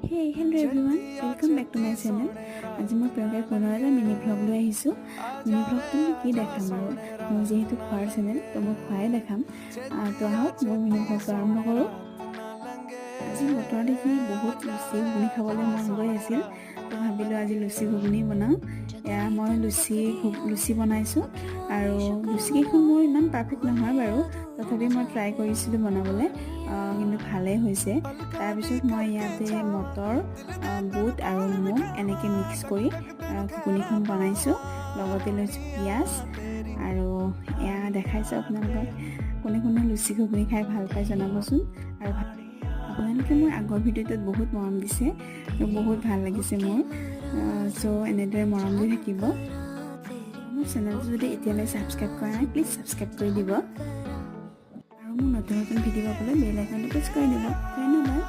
Hey, hello everyone, welcome back to my channel. আজি মই প্ৰিয়ংকাৰ পুনৰ এটা মিনি ভ্লগ লৈ আহিছোঁ। মিনি ভ্লগটো মই কি দেখাম আৰু মোৰ যিহেতু খোৱাৰ চেনেল তো মই খোৱাই দেখাম। তো আহক মই মিনি ভ্লগটো আৰম্ভ কৰোঁ। আজি বতৰ দেখি বহুত লুচি ঘুগুনি খাবলৈ মন গৈ আছিল, তো ভাবিলোঁ আজি লুচি ঘুগুনি বনাওঁ। এয়া মই লুচি বনাইছোঁ আৰু লুচিকেইখন মোৰ ইমান পাৰফেক্ট নহয় বাৰু, তথাপি মই ট্ৰাই কৰিছিলোঁ বনাবলৈ, কিন্তু ভালেই হৈছে। তাৰপিছত মই ইয়াতে মটৰ, বুট আৰু মুগ এনেকৈ মিক্স কৰি ঘুগুনিখন বনাইছোঁ। লগতে লৈছোঁ পিঁয়াজ আৰু এয়া দেখাইছোঁ আপোনালোকক। কোনে কোনে লুচি ঘুগুনি খাই ভাল পায় জনাবচোন। আৰু আপোনালোকে মোৰ আগৰ ভিডিঅ'টোত বহুত মৰম দিছে, তো বহুত ভাল লাগিছে মোৰ। চ' এনেদৰে মৰম দি থাকিব। মোৰ চেনেলটো যদি এতিয়ালৈ ছাবস্ক্ৰাইব কৰা নাই, প্লিজ ছাবস্ক্ৰাইব কৰি দিব আৰু মোৰ নতুন নতুন ভিডিঅ' পাবলৈ বেল আইকনটো প্ৰেছ কৰি দিব। ধন্যবাদ।